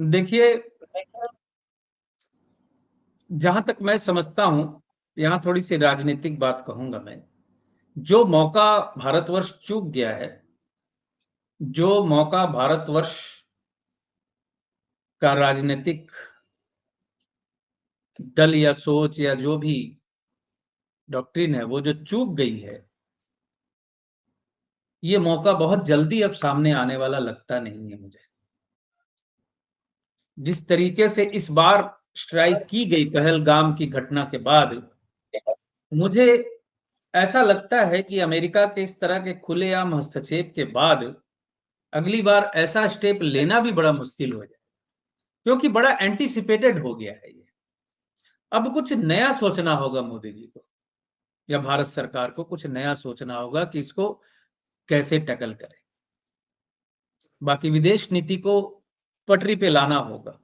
देखिए, जहाँ तक मैं समझता हूँ, यहाँ थोड़ी-सी राजनीतिक बात कहूँगा मैं। जो मौका भारतवर्ष चूक गया है, जो मौका भारतवर्ष का राजनीतिक दल या सोच या जो भी डॉक्ट्रिन है, वो जो चूक गई है, ये मौका बहुत जल्दी अब सामने आने वाला लगता नहीं है मुझे। जिस तरीके से इस बार स्ट्राइक की गई पहलगाम की घटना के बाद, मुझे ऐसा लगता है कि अमेरिका के इस तरह के खुलेआम हस्तक्षेप के बाद, अगली बार ऐसा स्टेप लेना भी बड़ा मुश्किल हो जाए, क्योंकि बड़ा एंटीसिपेटेड हो गया है ये। अब कुछ नया सोचना होगा मोदी जी को या भारत सरकार को कुछ नया सोचना होगा कि इसको कैसे टैकल करें। बाकी विदेश नीति को पटरी पे लाना होगा।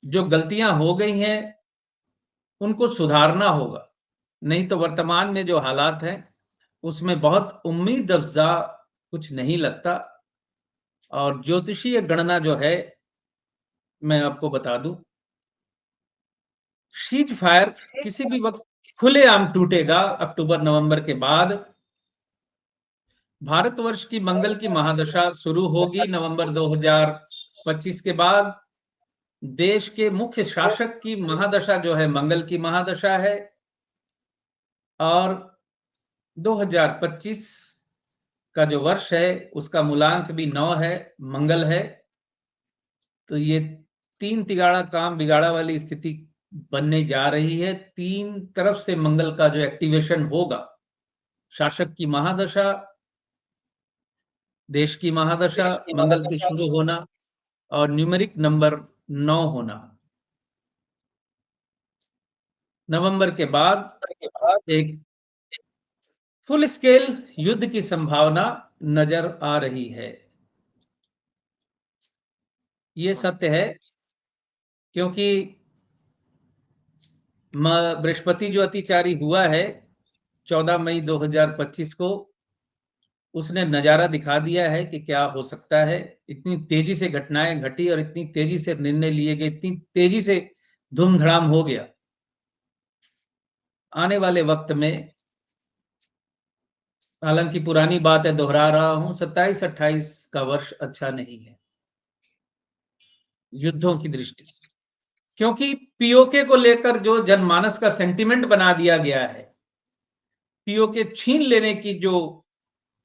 जो गलतियां हो गई हैं, उनको सुधारना होगा। नहीं तो वर्तमान में जो हालात हैं, उसमें बहुत उम्मीद अफ़ज़ा कुछ नहीं लगता। और ज्योतिषीय गणना जो है, मैं आपको बता दूँ, सीज़ फायर किसी भी वक़्त खुलेआम टूटेगा अक्टूबर-नवंबर के बाद। भारतवर्ष की मंगल की महादशा शुरू होगी नवंबर 2025 के बाद। देश के मुख्य शासक की महादशा जो है, मंगल की महादशा है। और 2025 का जो वर्ष है, उसका मूलांक भी 9 है, मंगल है। तो ये 3 तिगाड़ा काम बिगाड़ा वाली स्थिति बनने जा रही है। 3 तरफ से मंगल का जो एक्टिवेशन होगा, शासक की महादशा, देश की महादशा, मंगल की शुरू होना और न्यूमेरिक नंबर 9 होना। नवंबर के बाद एक फुल स्केल युद्ध की संभावना नज़र आ रही है। ये सत्य है, क्योंकि बृहस्पति जो अतिचारी हुआ है 14 मई 2025 को, उसने नज़ारा दिखा दिया है कि क्या हो सकता है। इतनी तेज़ी से घटनाएँ घटी और इतनी तेज़ी से निर्णय लिए गए, इतनी तेज़ी से धूम-धड़ाम हो गया। आने वाले वक़्त में, हालाँकि पुरानी बात है, दोहरा रहा हूँ, 27-28 का वर्ष अच्छा नहीं है, युद्धों की दृष्टि से। क्योंकि पीओके को लेकर जो जनमानस का सेंटिमेंट बना दिया गया है, पीओके छीन लेने की जो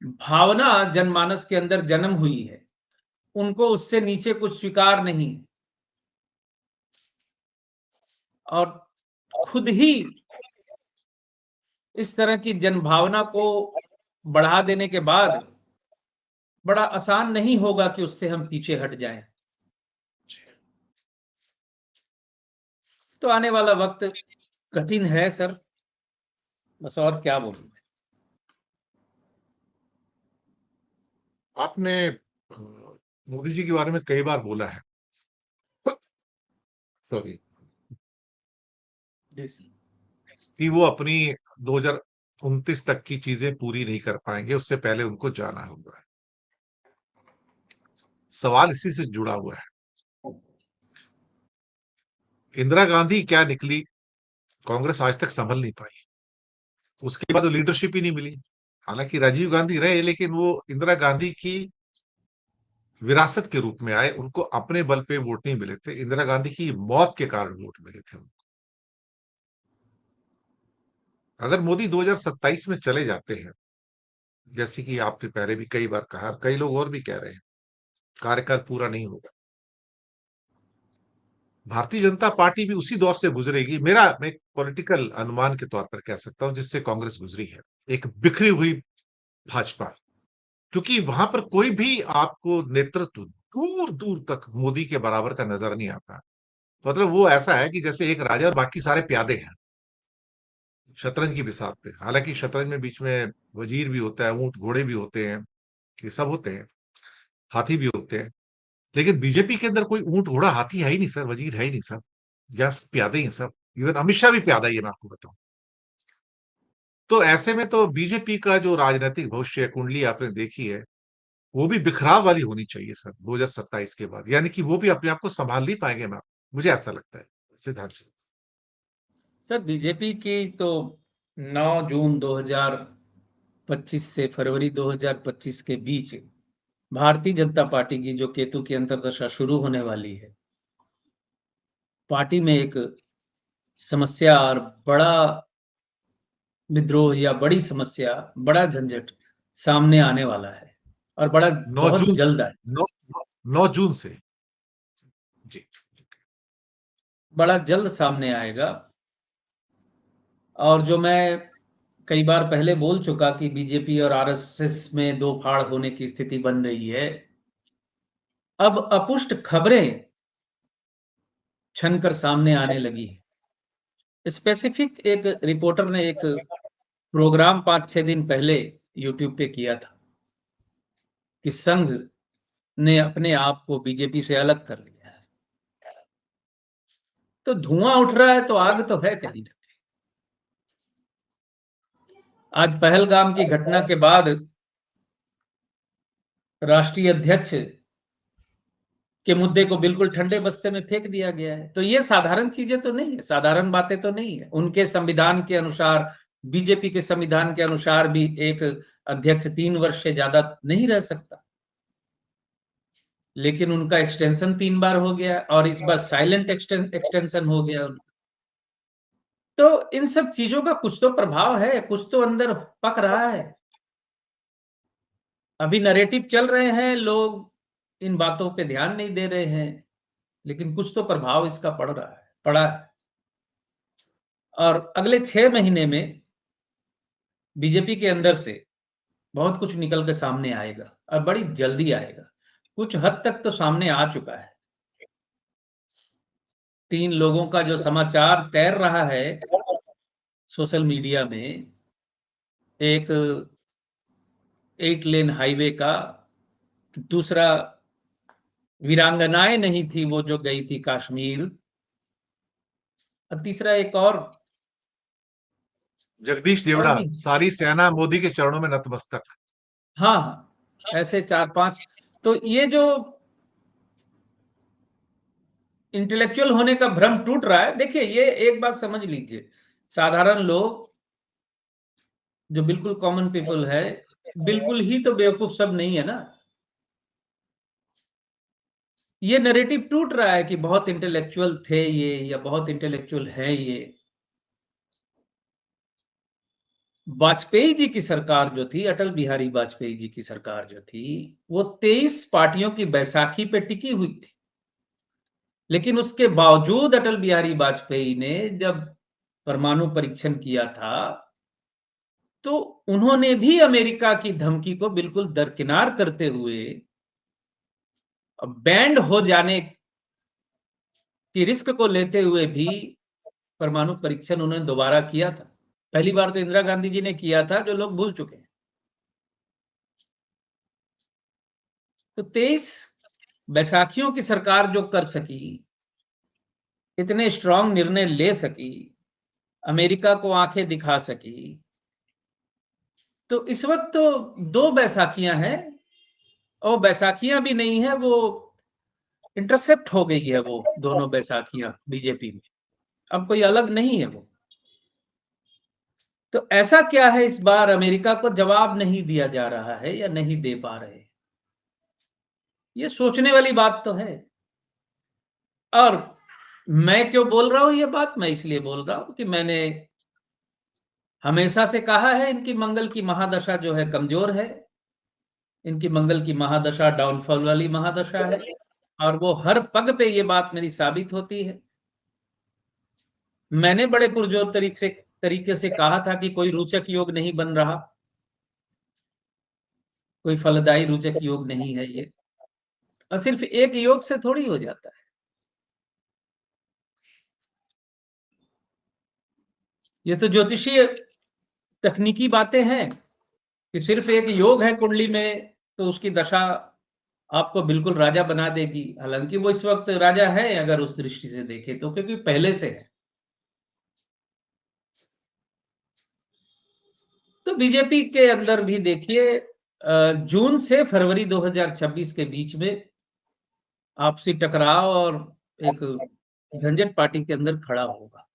भावना जनमानस के अंदर जन्म हुई है, उनको उससे नीचे कुछ स्वीकार नहीं। और खुद ही इस तरह की जनभावना को बढ़ा देने के बाद, बड़ा आसान नहीं होगा कि उससे हम पीछे हट जाएँ। तो आने वाला वक़्त कठिन है सर, बस और क्या बोलूँ। आपने मोदी जी के बारे में कई बार बोला है, सॉरी, कि वो अपनी 2029 तक की चीजें पूरी नहीं कर पाएंगे, उससे पहले उनको जाना होगा। सवाल इसी से जुड़ा हुआ है। इंदिरा गांधी क्या निकली, कांग्रेस आज तक संभल नहीं पाई। उसके बाद लीडरशिप ही नहीं मिली। हालांकि राजीव गांधी रहे, लेकिन वो इंदिरा गांधी की विरासत के रूप में आए। उनको अपने बल पे वोट नहीं मिले थे, इंदिरा गांधी की मौत के कारण वोट मिले थे उनको। अगर मोदी 2027 में चले जाते हैं, जैसे कि आपने पहले भी कई बार कहा, कई लोग और भी कह रहे हैं, कार्यकाल पूरा नहीं होगा, भारतीय जनता पार्टी भी उसी दौर से गुजरेगी। मैं एक पॉलिटिकल अनुमान के तौर पर कह सकता हूं, जिससे कांग्रेस गुजरी है, एक बिखरी हुई भाजपा। क्योंकि वहां पर कोई भी आपको नेतृत्व दूर दूर तक मोदी के बराबर का नजर नहीं आता। मतलब वो ऐसा है कि जैसे एक राजा और बाकी सारे प्यादे हैं शतरंज की बिसात पे। हालांकि शतरंज में बीच में वजीर भी होता है, ऊंट घोड़े भी होते हैं, ये सब होते हैं, हाथी भी होते हैं। लेकिन बीजेपी के अंदर कोई ऊंट घोड़ा हाथी है ही नहीं सर, वजीर है ही नहीं सर, या प्यादे ही हैं सब। इवन अमित शाह भी प्यादा ही है, मैं आपको बताऊं। तो ऐसे में तो बीजेपी का जो राजनीतिक भविष्य कुंडली आपने देखी है, वो भी बिखराव वाली होनी चाहिए सर 2027 के बाद, यानी कि वो भी अपने आप को संभाल नहीं पाएंगे मैम, मुझे ऐसा लगता है सिद्धांत जी। सर बीजेपी की तो 9 जून 2025 से फरवरी 2025 के बीच भारतीय जनता पार्टी की जो केतु की अंतर्दशा शुरू होने वाली है, पार्टी में एक समस्या और बड़ा विद्रोह या बड़ी समस्या, बड़ा झंझट सामने आने वाला है और बड़ा 9 बहुत जून जल्द आए, 9 जून से जी। बड़ा जल्द सामने आएगा। और जो मैं कई बार पहले बोल चुका कि बीजेपी और आरएसएस में दो फाड़ होने की स्थिति बन रही है, अब अपुष्ट खबरें छनकर सामने आने लगी है। स्पेसिफिक एक रिपोर्टर ने एक प्रोग्राम 5-6 दिन पहले यूट्यूब पे किया था कि संघ ने अपने आप को बीजेपी से अलग कर लिया है। तो धुआं उठ रहा है तो आग तो है कहीं ना। आज पहलगाम की घटना के बाद राष्ट्रीय अध्यक्ष के मुद्दे को बिल्कुल ठंडे बस्ते में फेंक दिया गया है। तो ये साधारण चीजें तो नहीं है, साधारण बातें तो नहीं है। उनके संविधान के अनुसार, बीजेपी के संविधान के अनुसार भी एक अध्यक्ष 3 वर्ष से ज्यादा नहीं रह सकता, लेकिन उनका एक्सटेंशन 3 बार हो गया और इस बार साइलेंट एक्सटेंशन हो गया। तो इन सब चीजों का कुछ तो प्रभाव है, कुछ तो अंदर पक रहा है। अभी नैरेटिव चल रहे हैं, लोग इन बातों पे ध्यान नहीं दे रहे हैं, लेकिन कुछ तो प्रभाव इसका पड़ा है। और अगले 6 महीने में बीजेपी के अंदर से बहुत कुछ निकल के सामने आएगा और बड़ी जल्दी आएगा। कुछ हद तक तो सामने आ चुका है। 3 लोगों का जो समाचार तैर रहा है सोशल मीडिया में, एक 8 लेन हाईवे का, दूसरा वीरांगनाएं नहीं थी वो जो गई थी कश्मीर, और तीसरा एक जगदीश और देवड़ा, भी। सारी सेना मोदी के चरणों में नतमस्तक। हाँ हाँ, ऐसे 4-5। तो ये जो इंटेलेक्चुअल होने का भ्रम टूट रहा है। देखिए, ये एक बात समझ लीजिए, साधारण लोग जो बिल्कुल कॉमन पीपल है, बिल्कुल ही तो बेवकूफ सब नहीं है ना। ये नैरेटिव टूट रहा है कि बहुत इंटेलेक्चुअल थे ये या बहुत इंटेलेक्चुअल है ये। वाजपेयी जी की सरकार जो थी, अटल बिहारी वाजपेयी जी की सरकार जो थी, वो 23 पार्टियों की बैसाखी पे टिकी हुई थी। लेकिन उसके बावजूद अटल बिहारी वाजपेयी ने जब परमाणु परीक्षण किया था, तो उन्होंने भी अमेरिका की धमकी को बिल्कुल दरकिनार करते हुए, बैंड हो जाने की रिस्क को लेते हुए भी परमाणु परीक्षण उन्होंने दोबारा किया था। पहली बार तो इंदिरा गांधी जी ने किया था, जो लोग भूल चुके हैं। तो 23 बैसाखियों की सरकार जो कर सकी, इतने स्ट्रांग निर्णय ले सकी, अमेरिका को आंखें दिखा सकी, तो इस वक्त तो 2 बैसाखियां हैं, और बैसाखियां भी नहीं है, वो इंटरसेप्ट हो गई है वो दोनों बैसाखियां बीजेपी में। अब कोई अलग नहीं है वो। तो ऐसा क्या है इस बार अमेरिका को जवाब नहीं दिया जा रहा है या नहीं दे पा रहे? ये सोचने वाली बात तो है। और मैं क्यों बोल रहा हूं ये बात? मैं इसलिए बोल रहा हूं कि मैंने हमेशा से कहा है, इनकी मंगल की महादशा जो है कमजोर है। इनकी मंगल की महादशा डाउनफॉल वाली महादशा है, और वो हर पग पे ये बात मेरी साबित होती है। मैंने बड़े पुरजोर तरीके से कहा था कि कोई रोचक योग नहीं बन रहा, कोई फलदायी रोचक योग नहीं है ये, और सिर्फ एक योग से थोड़ी हो जाता है। ये तो ज्योतिषीय तकनीकी बातें हैं कि सिर्फ एक योग है कुंडली में तो उसकी दशा आपको बिल्कुल राजा बना देगी। हालांकि वो इस वक्त राजा है अगर उस दृष्टि से देखें तो, क्योंकि पहले से है। तो बीजेपी के अंदर भी देखिए, जून से फरवरी 2026 के बीच में आपसी टकराव और एक झंझट पार्टी के अंदर खड़ा होगा।